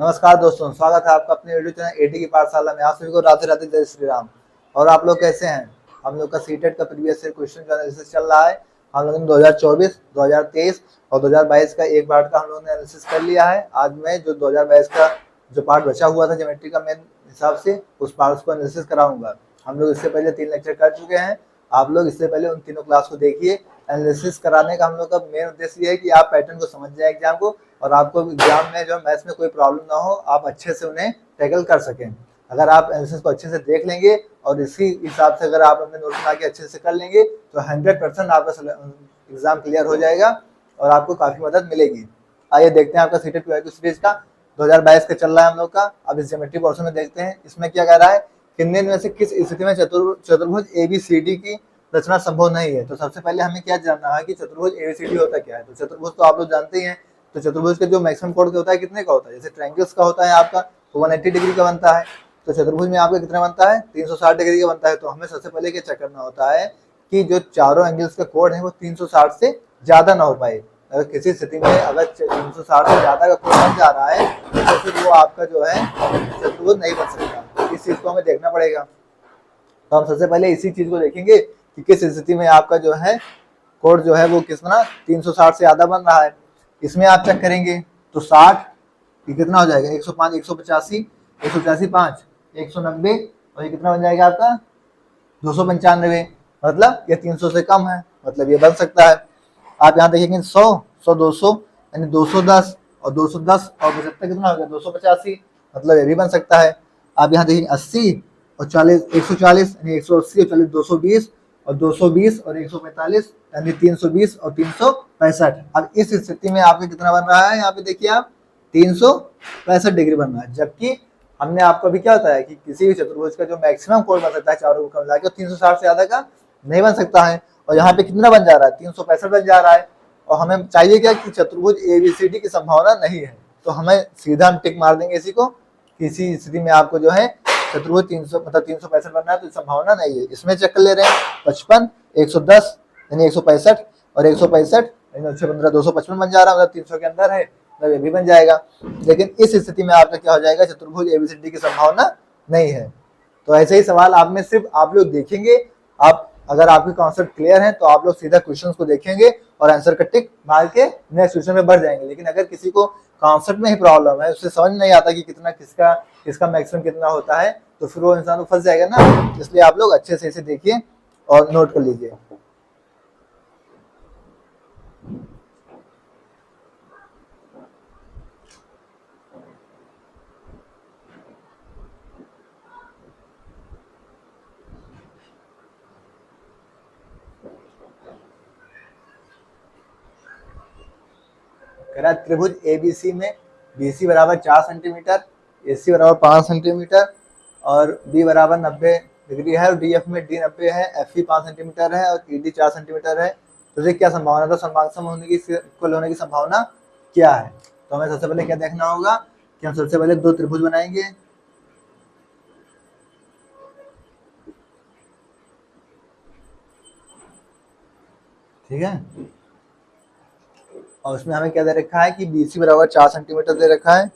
नमस्कार दोस्तों, स्वागत है आपका अपने यूट्यूब चैनल एटी की पाठशाला में। आप सभी को राधे राधे, जय श्री राम। और आप लोग कैसे हैं? हम लोग का सीटेट का प्रीवियस ईयर क्वेश्चन जो एनालिसिस चल रहा है। हम लोगों ने 2024, 2023 और 2022 का एक पार्ट का हम लोगों ने एनालिसिस कर लिया है। आज मैं जो 2022 का जो पार्ट बचा हुआ था ज्योमेट्री का मेन हिसाब से, उस पार्ट को एनालिसिस कराऊंगा। हम लोग इससे पहले 3 लेक्चर कर चुके हैं। आप लोग इससे पहले उन तीनों क्लास को देखिए। एनालिसिस कराने का हम लोग का मेन उद्देश्य ये है कि आप पैटर्न को समझ जाए एग्जाम को, और आपको एग्जाम में जो मैथ्स में कोई प्रॉब्लम ना हो, आप अच्छे से उन्हें टैकल कर सकें। अगर आप एनालिसिस को अच्छे से देख लेंगे और इसी हिसाब से अगर आप अपने नोट बना के अच्छे से कर लेंगे तो 100% आपका एग्जाम क्लियर हो जाएगा और आपको काफ़ी मदद मिलेगी। आइए देखते हैं आपका सीटेट PYQ सीरीज का 2022 का चल रहा है हम लोग का। अब इस ज्योमेट्री पोर्शन में देखते हैं इसमें क्या कह रहा है। किन्हीं में से किस स्थिति में चतुर्भुज ABCD की रचना संभव नहीं है। तो सबसे पहले हमें क्या जानना है कि चतुर्भुज ABCD होता क्या है। तो चतुर्भुज तो आप लोग जानते ही हैं। तो चतुर्भुज का जो मैक्सिमम कोण होता है कितने का होता है। जैसे ट्रायंगल्स का होता है आपका तो 180 डिग्री का बनता है। तो चतुर्भुज में आपका कितना बनता है, 360 डिग्री का बनता है। तो हमें सबसे पहले क्या चेक करना होता है कि जो चारों एंगल्स का कोण है वो 360 से ज्यादा ना हो पाए। अगर किसी स्थिति में अगर 360 से ज्यादा का कोण बन जा रहा है तो फिर वो आपका जो है चतुर्भुज नहीं बन सकता। इस चीज को हमें देखना पड़ेगा। तो हम सबसे पहले इसी चीज को देखेंगे कि किस स्थिति में आपका जो है कोण जो है वो कितना 360 से ज्यादा बन रहा है। इसमें आप चेक करेंगे तो 60 ये कितना हो जाएगा, 105, 185, 185 5, 190 और ये कितना बन जाएगा आपका 295। मतलब ये 300 से कम है, मतलब ये बन सकता है। आप यहाँ देखेंगे 100, 100, 200 यानी 210 और 210 और 75 कितना हो गया 285, मतलब ये भी बन सकता है। आप यहाँ देखेंगे 80 और 40, 140 यानी 180 और 40, 220 और 220 और 145 यानी 320 और 365। अब इस स्थिति में आपका कितना बन रहा है, यहाँ पे देखिए आप 365 डिग्री बन रहा है। जबकि हमने आपको अभी क्या बताया कि किसी भी चतुर्भुज का जो मैक्सिमम कोण बन सकता है चारों को मिला के 360 से ज्यादा का नहीं बन सकता है। और यहाँ पे कितना बन जा रहा है, 365 बन जा रहा है। और हमें चाहिए क्या कि चतुर्भुज ABCD की संभावना नहीं है। तो हमें सीधा हम टिक मार देंगे इसी को। किसी स्थिति में आपको जो है चतुर्भुज 365 बनना है तो संभावना नहीं है। इसमें चेक कर ले रहे हैं 55, 110 यानी 165 और 165 यानी 115, 255 बन जा रहा है, मतलब 300 के अंदर है, मतलब ये भी बन जाएगा। लेकिन इस स्थिति में आपका क्या हो जाएगा, चतुर्भुज ABCD की संभावना नहीं है। तो ऐसे ही सवाल आप में सिर्फ आप लोग देखेंगे। आप अगर आपके कॉन्सेप्ट क्लियर है तो आप लोग सीधा क्वेश्चंस को देखेंगे और आंसर का टिक मार के नेक्स्ट क्वेश्चन में बढ़ जाएंगे। लेकिन अगर किसी को कॉन्सेप्ट में ही प्रॉब्लम है, उससे समझ नहीं आता कि कितना किसका मैक्सिमम कितना होता है, तो फिर वो इंसान फंस जाएगा ना। इसलिए आप लोग अच्छे से इसे देखिए और नोट कर लीजिए। त्रिभुज ABC में BC बराबर 4 सेंटीमीटर, AC बराबर 5 सेंटीमीटर और B बराबर 90 डिग्री है और DF में D 90 है, FE 5 सेंटीमीटर है और ED 4 सेंटीमीटर है। तो ये क्या संभावना, तो समबाहु होने की इक्वल होने की संभावना क्या है। तो हमें सबसे पहले क्या देखना होगा कि हम सबसे पहले 2 त्रिभुज बनाएंगे। ठीक है, और उसमें हमें क्या दे रखा है कि BC बराबर 4 सेंटीमीटर दे रखा है।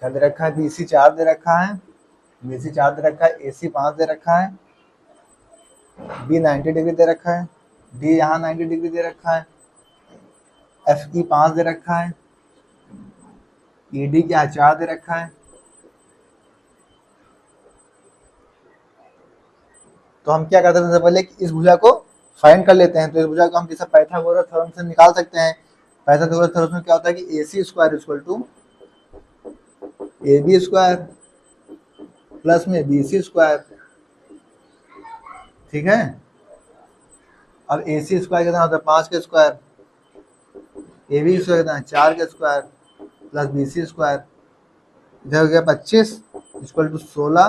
क्या दे रखा है, BC 4 दे रखा है, BC 4 दे रखा है, AC 5 दे रखा है, B 90 डिग्री दे रखा है, D यहाँ 90 डिग्री दे रखा है, FE 5 दे रखा है, ED क्या 4 दे रखा है। तो हम क्या करते हैं, सबसे पहले इस भुजा को फाइंड कर लेते हैं। तो इस भुजा को हम किसी पाइथागोरस थ्योरम से निकाल सकते हैं। पाइथागोरस थ्योरम में क्या होता है कि AC square equal to AB square plus में BC स्क्वायर। ठीक है, अब AC स्क्वायर कितना होता है 5 के स्क्वायर, AB स्क्वायर कितना है 4 के स्क्वायर प्लस BC स्क्वायर। इधर हो गया 25 equal to 16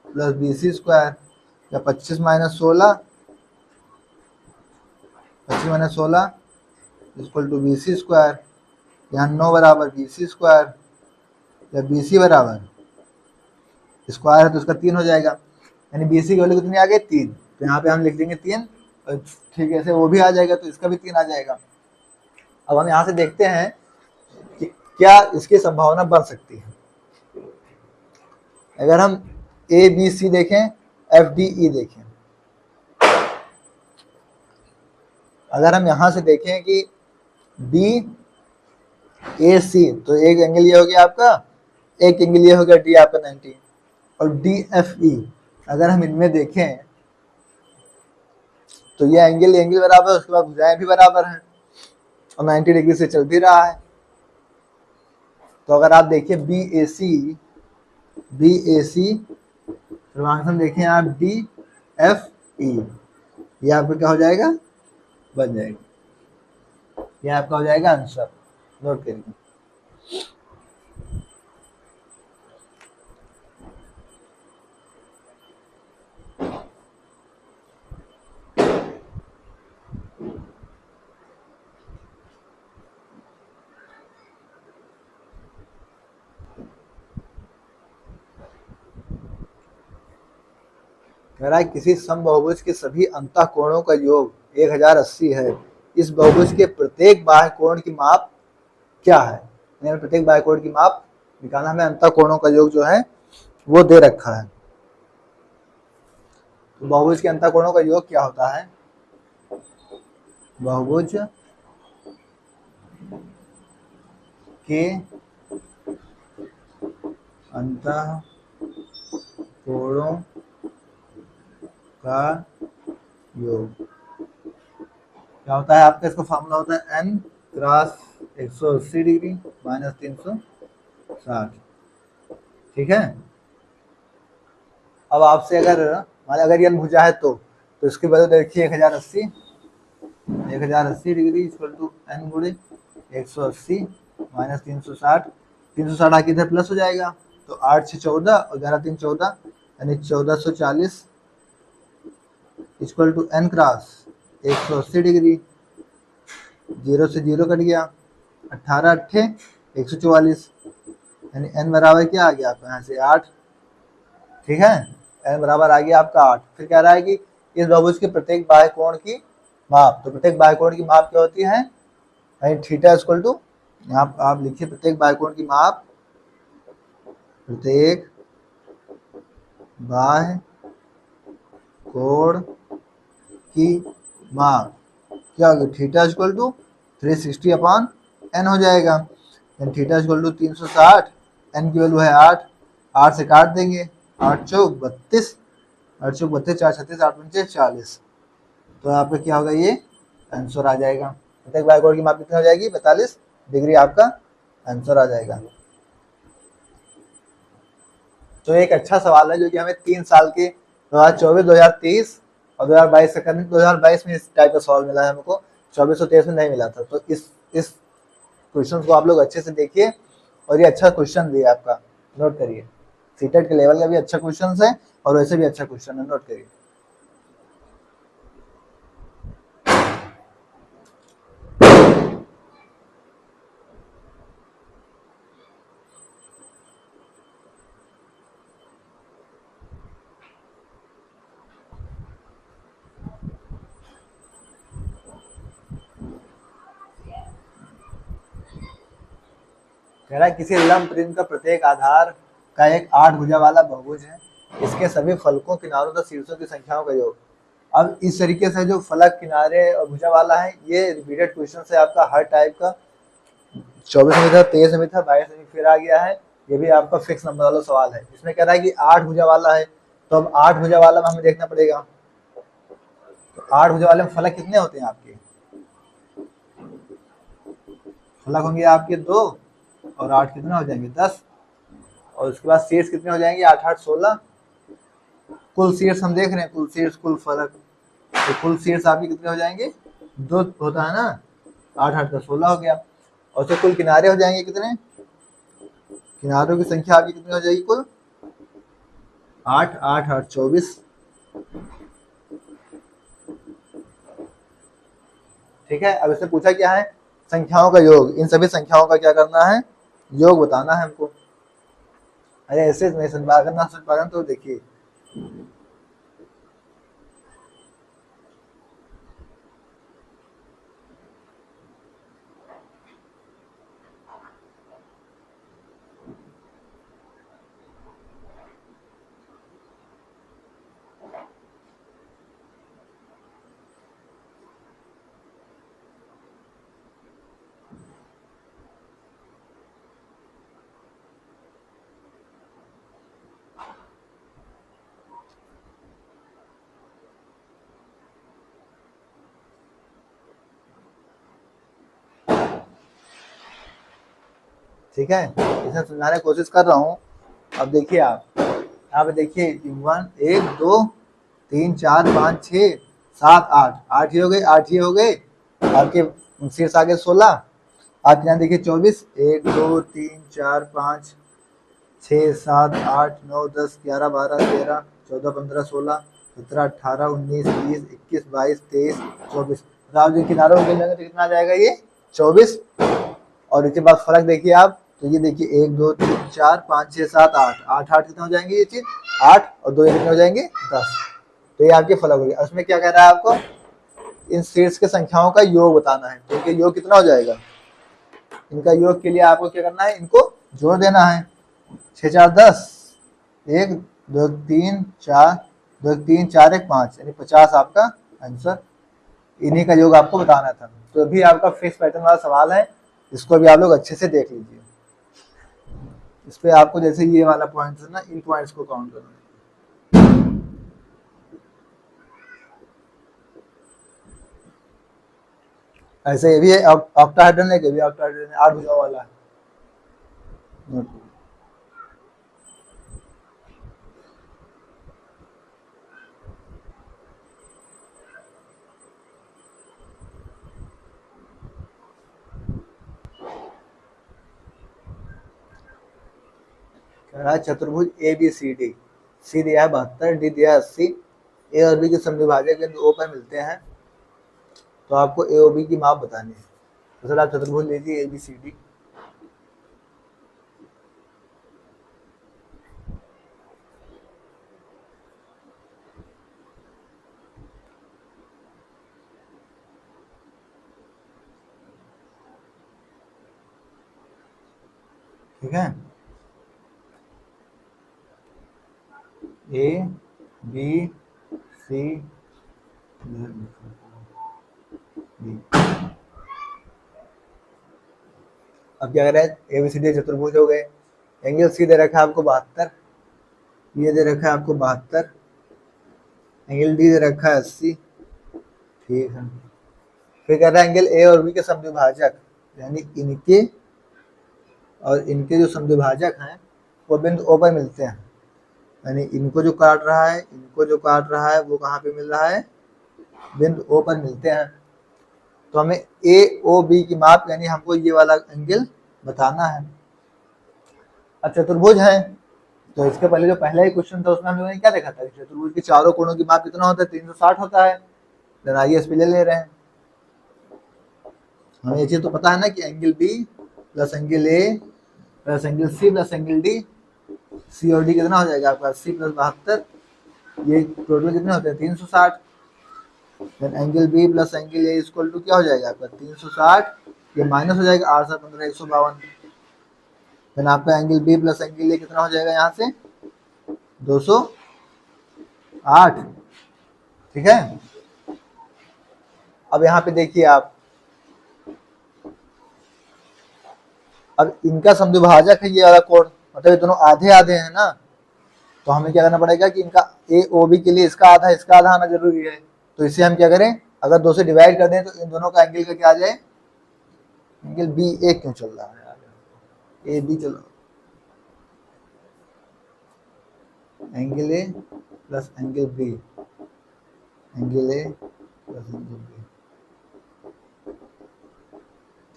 plus BC square, या 25 minus 16, 25 minus 16 equal to BC square. यहाँ 9 बराबर BC स्क्वायर, या BC बराबर स्क्वायर है तो उसका 3 हो जाएगा। यानी BC की वैल्यू कितनी आ गई 3, तो यहाँ पे हम लिख देंगे 3, और ठीक है, ऐसे वो भी आ जाएगा तो इसका भी 3 आ जाएगा। अब हम यहाँ से देखते हैं कि क्या इसकी संभावना बन सकती है। अगर हम ABC देखें, FDE देखें, अगर हम यहाँ से देखें कि BAC, तो एक एंगल ये हो गया आपका, एक एंगल ये हो गया D आपका 90, और DFE अगर हम इनमें देखें तो ये एंगल बराबर है, उसके बाद भुजाएं भी बराबर हैं और 90 डिग्री से चल भी रहा है। तो अगर आप देखिए BAC फिर हम देखें आप DFE, ये आपका क्या हो जाएगा, बन जाएगा, ये आपका हो जाएगा आंसर। नोट करिए। किसी समबहुभुज के सभी अंतः कोणों का योग 1080 है, इस बहुभुज के प्रत्येक बाह्य कोण की माप क्या है। प्रत्येक बाह्य कोण की माप निकालना, हमें अंतः कोणों का योग जो है वो दे रखा है। तो बहुभुज के अंतः कोणों का योग क्या होता है, बहुभुज के अंतः कोणों का योग क्या होता है आपका, इसका फॉर्मूला होता है n क्रॉस 180 डिग्री माइनस 360। ठीक है। अब आपसे अगर ये भुजा है तो इसकी वजह देखिए 1080 डिग्री इक्वल टू n गुणे 180 माइनस 360, 360 आके इधर प्लस हो जाएगा, तो 8 से 14 और 11 3 14, यानी 1440 equal to n cross 180 degree, 0 से 0 कट गया, 18 अट्ठे 144, यानी n बराबर क्या आ गया आपका यहाँ से 8। ठीक है, n बराबर आ गया आपका 8। फिर कह रहा है कि इस बहुभुज के प्रत्येक बाह्य कोण की माप, तो प्रत्येक बाह्य कोण की माप क्या होती है, यानी थीटा इक्वल टू, यहाँ आप लिखिए प्रत्येक बाह्य कोण की माप, प्रत्येक बाह्य कोण की माप क्या होगी, theta equal to 360 upon n हो जाएगा, थीटा इक्वल टू 360, n की वैल्यू है 8, 8 से काट देंगे, 8 चौक 32, 8 चौक 32, 4 36, 8 पंचे 40, तो यहाँ पे क्या होगा, ये आंसर आ जाएगा। प्रत्येक बाह्य कोण की माप कितनी हो जाएगी, 42 डिग्री आपका आंसर आ जाएगा। तो एक अच्छा सवाल है जो कि हमें 3 साल के 2024, 2023 और 2022 से करने, 2022 में इस टाइप का सवाल मिला है हमको, 24 और 23 में नहीं मिला था। तो इस क्वेश्चन को आप लोग अच्छे से देखिए, और ये अच्छा क्वेश्चन भी है आपका, नोट करिए। सीटेट के लेवल का भी अच्छा क्वेश्चन है और वैसे भी अच्छा क्वेश्चन है, नोट करिए। कह रहा है किसी लंब प्रिज्म का प्रत्येक आधार का एक 8 भुजा वाला बहुभुज है, इसके सभी फलकों किनारों तथा शीर्षों की संख्याओं का योग। अब इस तरीके से जो फलक किनारे और भुजा वाला है, ये रिपीटेड क्वेश्चन है आपका हर टाइप का, 24 में था, 23 में था, 22 में फिर आ गया है। ये भी आपका फिक्स नंबर वाला सवाल है। इसमें कह रहा है कि 8 भुजा वाला है, तो अब 8 भुजा वाला में हमें देखना पड़ेगा, तो 8 भुजा वाले में फलक कितने होते हैं आपके, फलक होंगे आपके 2, और 8 कितने हो जाएंगे 10, और उसके बाद शीर्ष कितने हो जाएंगे 8 8 16। कुल शीर्ष हम देख रहे हैं, कुल शीर्ष कुल फलक, तो कुल शीर्ष आपके कितने हो जाएंगे 2 होता है ना, 8 8 का 16 हो गया। और तो कुल किनारे हो जाएंगे कितने, किनारों की संख्या आपकी कितनी हो जाएगी कुल 8 8 8 24। ठीक है। अब इससे पूछा क्या है, संख्याओं का योग, इन सभी संख्याओं का क्या करना है, योग बताना है हमको। अरे ऐसे नहीं समझ पाएगा तो देखिए, ठीक है, इसे समझाने की कोशिश कर रहा हूँ। अब देखिए आप यहाँ पे देखिए 1 2 3 4 5 6 7 8 8 ये हो गए, 8 ये हो गए, आपके शेष आगे 16। आप यहाँ देखिए 24 1 2 3 4 5 6 7 8 9 10 11 12 13 14 15 16 17 18 19 20 21 22 23 24। आप जो किनारों में गिनेंगे तो कितना आ जाएगा ये 24। और इसके बाद फर्क देखिए आप, तो ये देखिए 1 2 3 4 5 6 7 8 8 8 कितने हो जाएंगे ये चीज 8 और 2 कितने हो जाएंगे 10। तो ये आपके फलक हो गया। उसमें क्या कह रहा है आपको, इन शीर्ष के संख्याओं का योग बताना है। तो इनके योग कितना हो जाएगा, इनका योग के लिए आपको क्या करना है, इनको जोड़ देना है। 6 4 10 1 2 3 4 2 3 4 1 5 यानी 50 आपका आंसर। इन्हीं का योग आपको बताना था। तो अभी आपका फिक्स पैटर्न वाला सवाल है, इसको भी आप लोग अच्छे से देख लीजिए। इस पे आपको जैसे ये वाला पॉइंट है ना, इन पॉइंट्स को काउंट करना है। ऐसे ये भी है ऑक्टाहेड्रन है, भी ऑक्टाहेड्रन है, 8 भुजाओं वाला है। कह रहा है चतुर्भुज ए बी सी डी, सी दिया है 72, डी दिया है 80, ए और बी के समद्विभाजक बिंदु ओ पर मिलते हैं, तो आपको ए और बी की माप बतानी है। तो सर आप चतुर्भुज लीजिए ए बी सी डी। ठीक है, ए बी सी डी। अब क्या कर रहे हैं, ए बी सी डी चतुर्भुज हो गए। एंगल सी दे रखा है आपको 72, ये दे रखा है आपको 72, एंगल डी दे रखा है 80। ठीक है, फिर कह रहा है एंगल ए और बी के समद्विभाजक, यानी इनके और इनके जो समद्विभाजक हैं वो बिंदु ओ पर मिलते हैं। यानी इनको जो काट रहा है, इनको जो काट रहा है वो कहाँ पे मिल रहा है, बिंदु ओ पर मिलते हैं। तो हमें ए ओ बी की माप यानी हमको ये वाला एंगल बताना है। अब चतुर्भुज है, तो इसके पहले जो पहला ही क्वेश्चन था उसमें हम लोगों ने क्या देखा था, चतुर्भुज के चारों कोणों की माप कितना होता है, 360 होता है। देन आइए इस पे ले रहे हैं। हमें ये चीज तो पता है ना कि angle B plus angle A plus angle C plus angle D, C और डी कितना हो जाएगा आपका 80 प्लस 72, ये टोटल कितने होते हैं 360। Then angle B plus angle A equal to क्या हो जाएगा आपका 360, ये माइनस हो जाएगा 8 7 15 152। देन आपका angle B plus angle A कितना हो जाएगा यहाँ से 208। ठीक है, अब यहाँ पे देखिए आप, अब इनका समद्विभाजक है ये वाला कोण, मतलब ये दोनों आधे आधे हैं ना, तो हमें क्या करना पड़ेगा कि इनका ए ओ बी के लिए इसका आधा आना जरूरी है। तो इसे हम क्या करें, अगर 2 से डिवाइड कर दें तो इन दोनों का एंगल का क्या आ जाए, एंगल बी ए क्यों चल रहा है, ए बी चलो, angle A plus angle B, angle A plus angle B.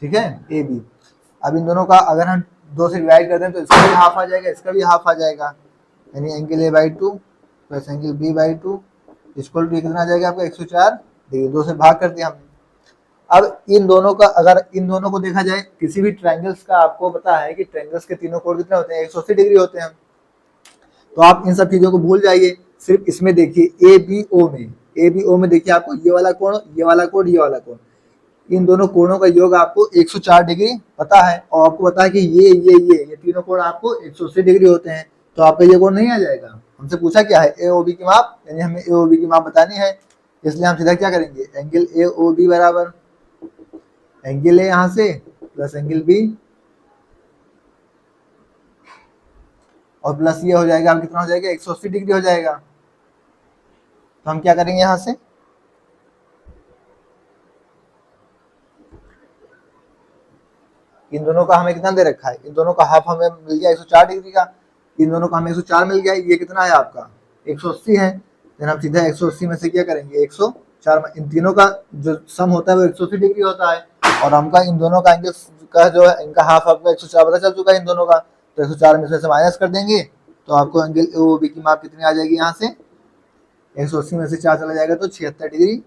ठीक है, ए बी। अब इन दोनों का अगर हम 2 से डिवाइड कर दें तो इसका भी हाफ आ जाएगा, इसका भी हाफ आ जाएगा, यानी एंगल ए बाई 2 प्लस angle B by 2 equal to कितना आ जाएगा आपका 104 डिग्री। 2 से भाग कर दिया हमने। अब इन दोनों का, अगर इन दोनों को देखा जाए, किसी भी ट्रायंगल्स का आपको पता है कि ट्रायंगल्स के तीनों कोण कितने होते हैं 180 डिग्री होते हैं। तो आप इन सब चीजों को भूल जाइए, सिर्फ इसमें देखिए ए बी ओ में, ए बी ओ में देखिए आपको ये वाला कोण, ये वाला कोण, ये वाला कोण, इन दोनों कोणों का योग आपको 104 डिग्री पता है, और आपको पता है कि ये तीनों कोण आपको 180 डिग्री होते हैं। तो आपका ये कोण नहीं आ जाएगा। हमसे पूछा क्या है, ए ओ बी की माप, यानी हमें ए ओ बी की माप बतानी है, इसलिए हम सीधा क्या करेंगे, एंगल ए ओ बी बराबर एंगल ए यहाँ से प्लस एंगल बी और प्लस ये हो जाएगा, अब कितना हो जाएगा 180 डिग्री हो जाएगा। तो हम क्या करेंगे यहाँ से, इन दोनों का हमें कितना दे रखा है, इन दोनों का हाफ हमें मिल गया 104 डिग्री का, इन दोनों का हमें 104 मिल गया, ये कितना है आपका 180 है। देन हम सीधा 180 में से क्या करेंगे 104, इन तीनों का जो सम होता है वो 180 डिग्री होता है, और हमका इन दोनों का एंगल का जो है इनका हाफ आपका 104 पता चल चुका है इन दोनों का, तो 104 में से माइनस कर देंगे तो आपको एंगल ओ बी की माप कितनी आ जाएगी, यहाँ से 180 में से 4 चला जाएगा तो 76 डिग्री।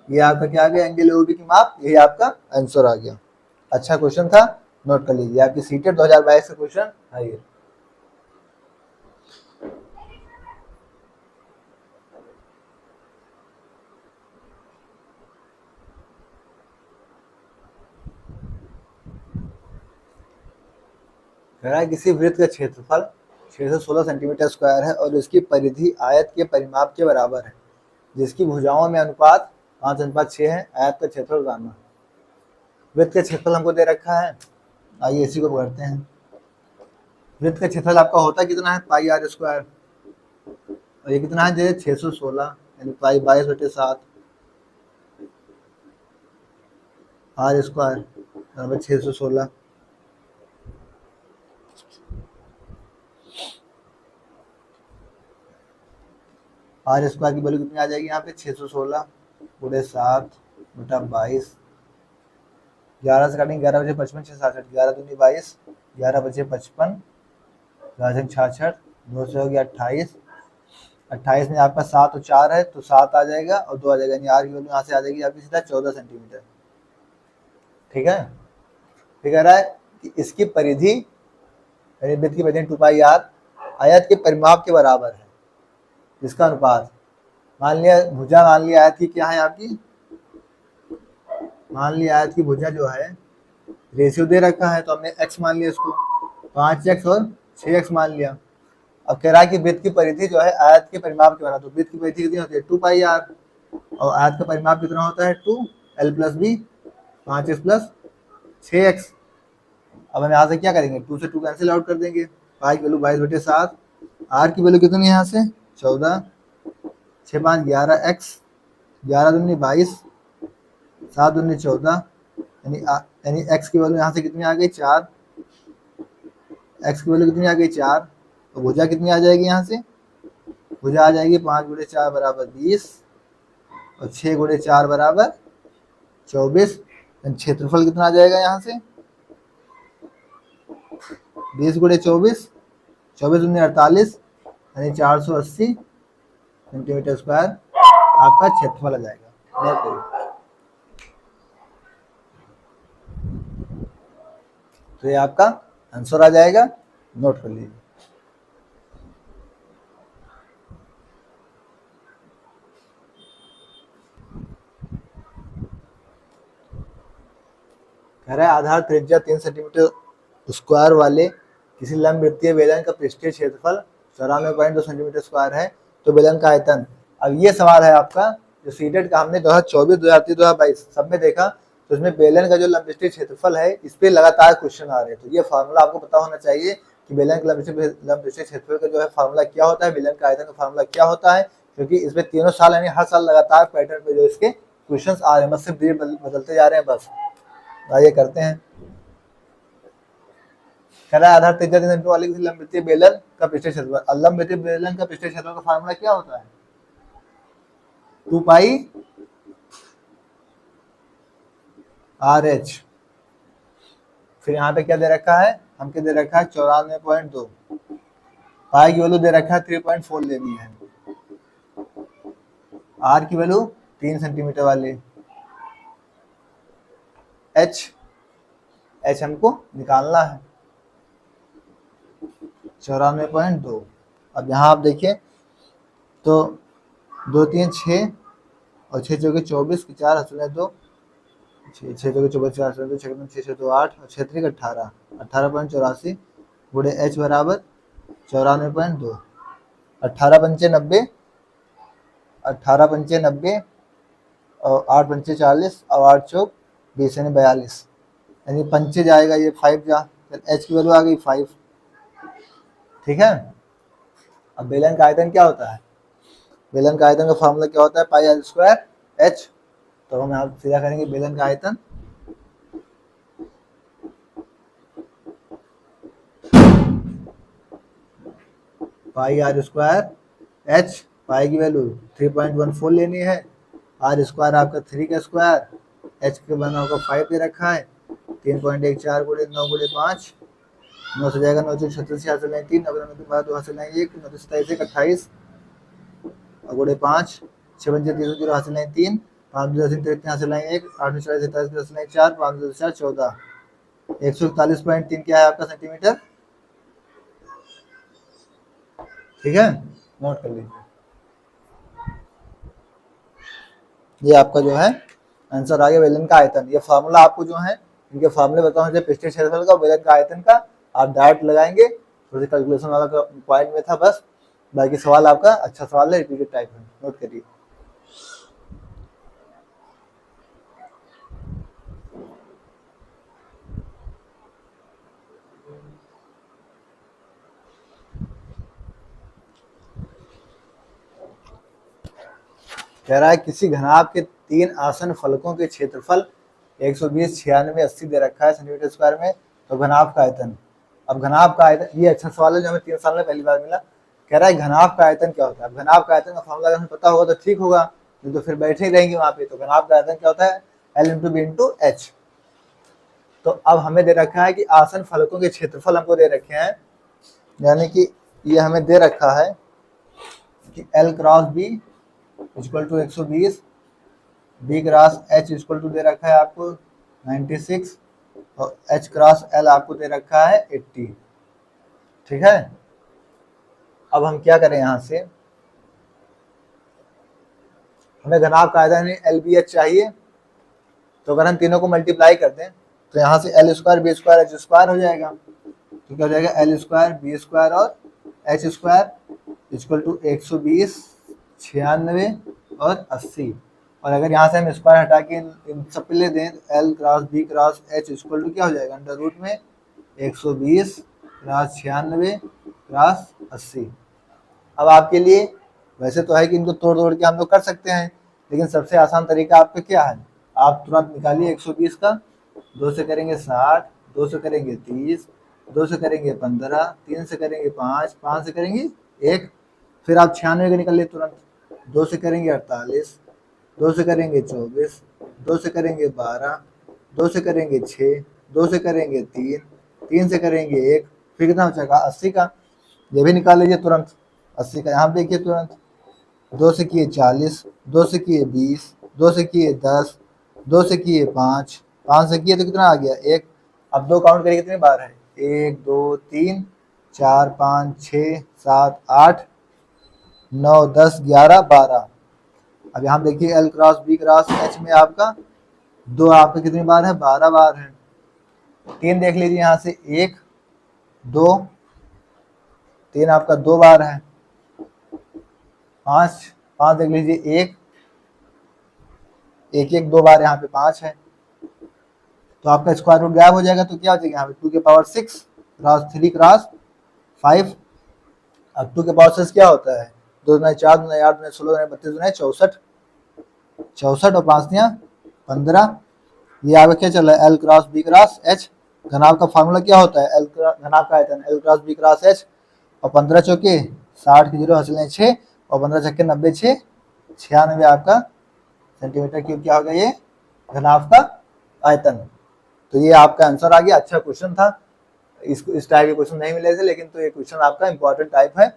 ये आपका क्या आ गया एंगल ओ बी की माप, यही आपका आंसर आ गया। अच्छा क्वेश्चन था, नोट कर लीजिए, आपकी सीटेट 2022 का क्वेश्चन है ये। किसी वृत्त का क्षेत्रफल 616 सेंटीमीटर स्क्वायर है और इसकी परिधि आयत के परिमाप के बराबर है, जिसकी भुजाओं में अनुपात 5:6 है, आयत का क्षेत्रफल जानना। वृत्त का क्षेत्रफल हमको दे रखा है, आइए इसी को पढ़ते हैं। वृत्त का क्षेत्रफल आपका होता कितना है पाई आर स्क्वायर, और ये कितना है 616 यानी पाई 22/7 आर स्क्वायर बराबर 616। आर स्क्वायर की वैल्यू कितनी आ जाएगी यहाँ पे 616 पूरे 7/22, 11 से काटेंगे 11 बजे 55 6 67, 11 दूनी 22, 11 बजे 55, 11 66, 2 से हो गया 28, 28 में आपका 7 और 4 है तो 7 आ जाएगा और 2 आ जाएगा, यानी आर की वैल्यू यहाँ से आ जाएगी आपकी सीधा 14 सेंटीमीटर। ठीक है, फिर कह रहा है कि इसकी परिधि वृत्त की परिधि 2 पाई आर आयत के परिमाप के बराबर है, इसका अनुपात मान लिया भुजा, मान लिया आयत की क्या है आपकी, मान लिया आयत की भुजा जो है रेशियो दे रखा है तो हमने x मान लिया, इसको 5x और 6x मान लिया। अब कह रहा है कि वृत्त की परिधि जो है आयत के परिमाप के बराबर, तो वृत्त की परिधि कितनी होती है 2 पाई आर और आयत का परिमाप कितना होता है 2l + b 5x + 6x। अब हम यहाँ से क्या करेंगे 2 से 2 कैंसिल आउट कर देंगे, पाई की वैल्यू 22/7, आर की वैल्यू कितनी है यहाँ से 14, 6 5 11x, 11 दूनी 22, 7 दूनी 14, यानी x की वैल्यू यहाँ से कितनी आ गई 4, x की वैल्यू कितनी आ गई 4, तो भुजा कितनी आ जाएगी यहाँ से, भुजा आ जाएगी 5×4 = 20 और 6×4 = 24, क्षेत्रफल कितना आ जाएगा यहाँ से 20×24, 24 दूनी 48, यानी 480 सेंटीमीटर स्क्वायर आपका क्षेत्रफल आ जाएगा। नोट करिए, तो ये आपका आंसर आ जाएगा, नोट कर लीजिए। कह रहा है आधार त्रिज्या 3 सेंटीमीटर स्क्वायर वाले किसी लंब वृत्तीय बेलन का पृष्ठीय क्षेत्रफल 94.2 सेंटीमीटर स्क्वायर है, तो बेलन का आयतन। अब ये सवाल है आपका जो सीटेट का हमने 2024, 2023, 2022 सब में देखा, तो इसमें बेलन का जो लंब वृत्तीय क्षेत्रफल है इस पे लगातार क्वेश्चन आ रहे हैं, तो ये फार्मूला आपको पता होना चाहिए कि बेलन का लंब वृत्तीय क्षेत्रफल का जो है फार्मूला क्या होता है, बेलन का आयतन का फार्मूला क्या होता है, क्योंकि इसमें तीनों साल यानी हर साल लगातार पैटर्न पे जो इसके क्वेश्चन आ रहे हैं, बस सिर्फ बदलते जा रहे हैं बस। आइए करते हैं। कह रहा है आधार त्रिज्या 3 सेंटीमीटर वाले किसी लंब वृत्तीय बेलन का पृष्ठीय क्षेत्रफल, लंब वृत्तीय बेलन का पृष्ठीय क्षेत्रफल का फार्मूला क्या होता है 2 पाई RH। फिर यहाँ पे क्या दे रखा है, हमके दे रखा है 94.2, पाई की वैल्यू दे रखा है 3.4 लेनी है, आर की वैल्यू 3 सेंटीमीटर वाली, एच हमको निकालना है 94.2। अब यहाँ आप देखिए तो 2 3 6 और 6 चौके 24 की 4 हंसने 2, 6 चौके 24 4 हंसने 2, 6 6 2 8 और 6 3 18, 18.84 गुणे h बराबर 94.2, 18 पंचे 90, 18 पंचे 90 और 8 पंचे 40 और 8 चौक 20 यानी 42, यानी पंचे जाएगा ये 5 जा, फिर h की वैल्यू आ गई 5। ठीक है, अब बेलन का आयतन क्या होता है, बेलन का आयतन का फार्मूला क्या होता है पाई आर स्क्वायर एच, तो हम यहाँ सीधा करेंगे बेलन का आयतन पाई आर स्क्वायर एच, पाई की वैल्यू 3.14 लेनी है, आर स्क्वायर आपका 3 का स्क्वायर, एच के बना होगा 5 दे रखा है, 3.14 गुणे 9 गुणे 5, 9 से जाएगा 9 36 हासिल नहीं 3, अगर 9 बाद 2 हासिल नहीं 1, 9 27 28 गुणे 5, 6 बजे 3 0 हासिल नहीं 3, 5 10 3 हासिल नहीं 1, 8 40 27 हासिल नहीं 4, 5 2 4 14, 141.3 क्या है आपका सेंटीमीटर। ठीक है, नोट कर लीजिए। ये आपका जो है आंसर आ गया बेलन का आयतन। ये फार्मूला आपको जो है इनके फार्मूले बताओ मुझे पिछले क्षेत्रफल का बेलन का आयतन का, आप डायरेक्ट लगाएंगे, थोड़ी कैलकुलेशन वाला का पॉइंट में था बस, बाकी सवाल आपका अच्छा सवाल है, रिपीटेड टाइप है, नोट करिए। कह रहा है किसी घनाभ के 3 आसन फलकों के क्षेत्रफल 120 96 80 दे रखा है सेंटीमीटर स्क्वायर में, तो घनाभ का आयतन। अब घनाभ का आयतन, ये अच्छा सवाल है जो हमें 3 साल में पहली बार मिला। कह रहा है घनाभ का आयतन क्या होता है। अब घनाभ का आयतन का फॉर्मूला अगर हमें पता होगा तो ठीक होगा, तो फिर बैठे ही रहेंगे वहां पे। तो घनाभ का आयतन क्या होता है, L into B into H. तो अब हमें दे रखा है कि आसन फलकों के क्षेत्रफल हमको दे रखे हैं, यानी कि ये हमें दे रखा है कि L cross B equal to 120, B cross H equal to दे रखा है आपको 96, और एच क्रॉस एल आपको दे रखा है 80। ठीक है, अब हम क्या करें, यहां से हमें घनाभ का आयतन एल बी एच चाहिए, तो अगर हम तीनों को मल्टीप्लाई कर दें तो यहाँ से L square B square H square हो जाएगा। तो क्या हो जाएगा, एल स्क्वायर बी स्क्वायर और एच स्क्वायर इक्वल टू 120 96 और 80। और अगर यहाँ से हम स्क्वायर हटा के इन सब पे ले दें, L cross B cross H equal to क्या हो जाएगा, अंडर रूट में 120 क्रॉस 96 क्रॉस 80। अब आपके लिए वैसे तो है कि इनको तोड़ तोड़ के हम लोग कर सकते हैं, लेकिन सबसे आसान तरीका आपका क्या है, आप तुरंत निकालिए 120 का, 2 से करेंगे 60, 2 से करेंगे 30, 2 से करेंगे 15, 3 से करेंगे 5, 5 से करेंगे 1, फिर आप 96 का निकालिए तुरंत, 2 से करेंगे 48, 2 से करेंगे 24, 2 से करेंगे 12, 2 से करेंगे 6, 2 से करेंगे 3, 3 से करेंगे 1, फिर कितना बचेगा 80 का, ये भी निकाल लीजिए तुरंत 80 का। यहाँ देखिए तुरंत 2 से किए 40, 2 से किए 20, 2 से किए 10, 2 से किए 5, 5 से किए तो कितना आ गया 1। अब 2 काउंट करिए कितनी बार है, 1 2 3 4 5 6 7 8 9 10 11 12। अब यहाँ देखिए L cross B cross H में आपका 2 आपका कितनी बार है, 12 बार है। 3 देख लीजिए यहाँ से 1 2 3 आपका 2 बार है। 5 5 देख लीजिए 1 1 1 2 बार, यहाँ पे 5 है, तो आपका स्क्वायर रूट गायब हो जाएगा, तो क्या हो जाएगा यहाँ पे 2 के पावर 6 क्रॉस 3 क्रॉस 5। अब 2 के पावर 6 क्या होता है, 2 दूना 4 दूना 8 दूना 16 दूना 32 दूना 64, 64 और 5 दिया 15। ये आपका क्या चल रहा है, L cross B cross H. घनाभ का फार्मूला क्या होता है, एल घनाभ का आयतन L cross B cross H, और 15 चौके 60 की 0 हासिल 6, और 15 छक्के 90 6 96 आपका सेंटीमीटर क्यूब क्या होगा ये घनाभ का आयतन। तो ये आपका आंसर आ गया। अच्छा क्वेश्चन था, इस टाइप के क्वेश्चन नहीं मिले थे, लेकिन तो ये क्वेश्चन आपका इंपॉर्टेंट टाइप है,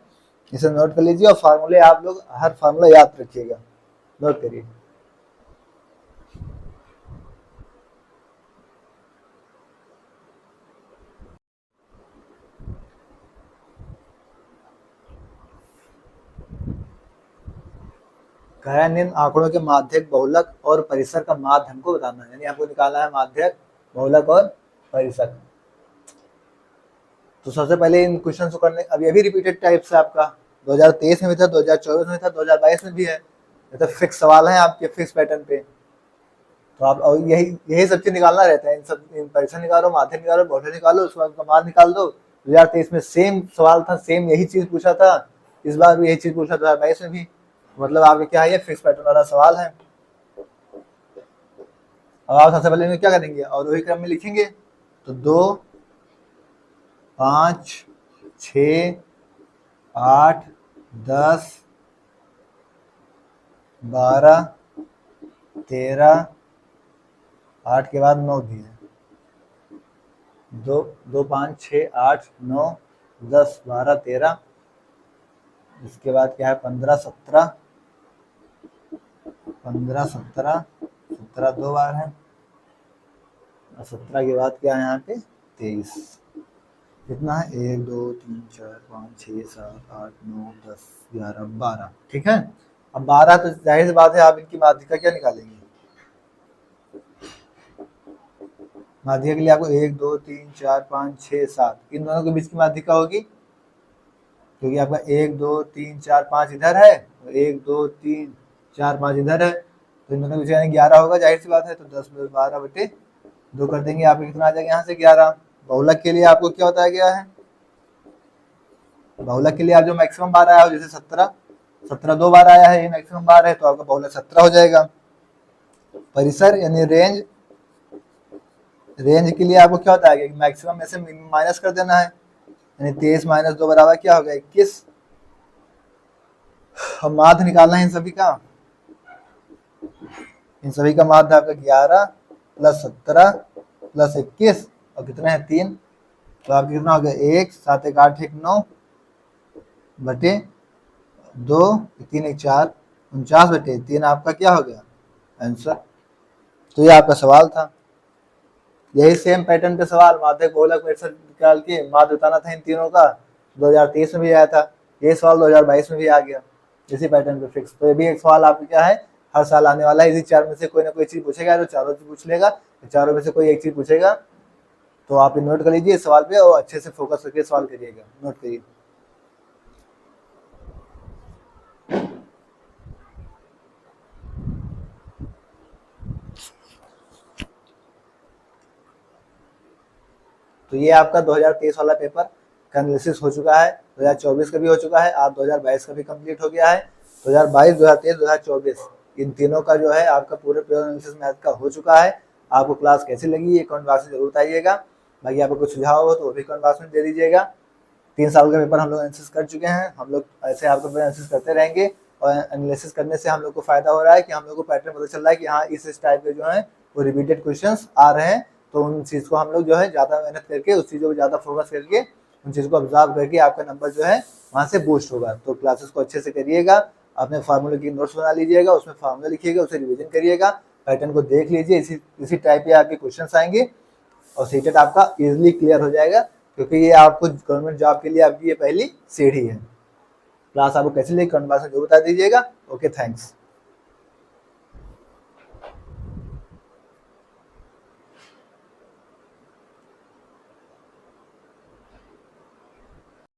इसे नोट कर लीजिए। और फार्मूले आप लोग हर फार्मूला याद रखिएगा, नोट करिए। निम्न आंकड़ों के माध्यक बहुलक और परिसर का माध्य हमको बताना है, यानी आपको निकालना है माध्यक बहुलक और परिसर। तो सबसे पहले इन क्वेश्चन को करने, अब ये भी रिपीटेड टाइप से आपका 2023 में भी था, 2024 में था, 2022 में भी है, ये तो फिक्स सवाल है आपके फिक्स पैटर्न पे। तो आप और यही सब चीज निकालना रहता है, इन परिसर निकालो, माध्यक निकालो, बहुलक निकालो, उसके बाद माध्य निकाल दो। 2023 में सेम सवाल था, सेम यही चीज पूछा था, इस बार भी यही चीज पूछा, 2022 में भी, मतलब आपके क्या है, ये फिक्स पैटर्न वाला सवाल है। अब आप सबसे पहले क्या करेंगे, और वही क्रम में लिखेंगे, तो 2 5 6 8, 10, 12, 13, 8 के बाद 9 दिए, 2, 2, 5, 6, 8, 9, 10, 12, 13, इसके बाद क्या है 15, 17, 15, 17, 17 2 बार है, और 17 के बाद क्या है यहाँ पे 23, कितना है 1, 2, 3, 4, 5, 6, 7, 8, 9, 10, 11, 12, ठीक है। अब 12 तो जाहिर सी बात है आप इनकी माध्यिका क्या निकालेंगे, माध्यिका के लिए आपको 1, 2, 3, 4, 5, 6, 7 इन दोनों के बीच की माध्यिका होगी, क्योंकि आपका 1, 2, 3, 4, 5 इधर है, 1, 2, 3, 4, 5 इधर है, तो इन दोनों के बीच 11 होगा, जाहिर सी बात है। तो 10 + 12 बटे 2 कर देंगे, आपको कितना आ जाएगा यहाँ से 11। बहुलक के लिए आपको क्या बताया गया है, बहुलक के लिए आप जो मैक्सिमम बार आया हो, जैसे 17 2 बार आया है, ये मैक्सिमम बार है, तो आपका बहुलक 17 हो जाएगा। परिसर यानी रेंज, रेंज के लिए आपको क्या होता है कि मैक्सिमम में से माइनस कर देना है, यानी 23 - 2 बराबर क्या होगा 21। अब माध्य निकालना है इन सभी का, इन सभी का माध्य आपका 11 + 17 + 21 और कितना है 3, तो आपका कितना हो गया 1, 7, 1, 8, 1, 9 बटे 2, 3, 1, 4, 49 बटे 3 आपका क्या हो गया आंसर। तो ये आपका सवाल था। यही सेम पैटर्न पे सवाल माध्यक बहुलक परिसर निकाल के माध्य बताना था इन तीनों का, 2023 में भी आया था, ये सवाल 2022 में भी आ गया इसी पैटर्न पे फिक्स। तो ये भी एक सवाल आपको क्या है हर साल आने वाला है, इसी 4 में से कोई ना कोई चीज पूछेगा, तो चारों चीज पूछ लेगा, चारों में से कोई एक चीज पूछेगा, तो आप नोट कर लीजिए इस सवाल पे और अच्छे से फोकस करके सवाल करिएगा, नोट करिए। तो ये आपका 2023 वाला पेपर का एनालिसिस हो चुका है, 2024 का भी हो चुका है, आप 2022 का भी कंप्लीट हो गया है। 2022, 2023, 2024 इन तीनों का जो है आपका पूरे प्योर एनालिसिस मैथ का हो चुका है। आपको क्लास कैसी लगी ये कमेंट बॉक्स में जरूर बताइएगा। बाकी आपको कुछ सुझाव हो तो वो भी कमेंट बॉक्स में दे दीजिएगा। 3 साल का पेपर हम लोग एनालिसिस कर चुके हैं, हम लोग ऐसे आपका एनालिसिस करते रहेंगे, और एनालिसिस करने से हम लोग को फायदा हो रहा है कि हम लोग को पैटर्न पता चल रहा है कि हाँ इस टाइप के जो है वो रिपीटेड क्वेश्चंस आ रहे हैं, तो उन चीज़ को हम लोग जो है ज़्यादा मेहनत करके उस चीज़ों को ज़्यादा फोकस करके उन चीज़ को ऑब्जर्व करके आपका नंबर जो है वहाँ से बूस्ट होगा। तो क्लासेस को अच्छे से करिएगा, अपने फार्मूले की नोट्स बना लीजिएगा, उसमें फार्मूला लिखिएगा, उसे रिविजन करिएगा, पैटर्न को देख लीजिए, इसी टाइप के आपके क्वेश्चन आएंगे और सीटेट आपका इजीली क्लियर हो जाएगा, क्योंकि ये आपको गवर्नमेंट जॉब के लिए आपकी ये पहली सीढ़ी है। क्लास आपको कैसी लगी कमेंट बॉक्स में जरूर बता दीजिएगा। Okay, thanks.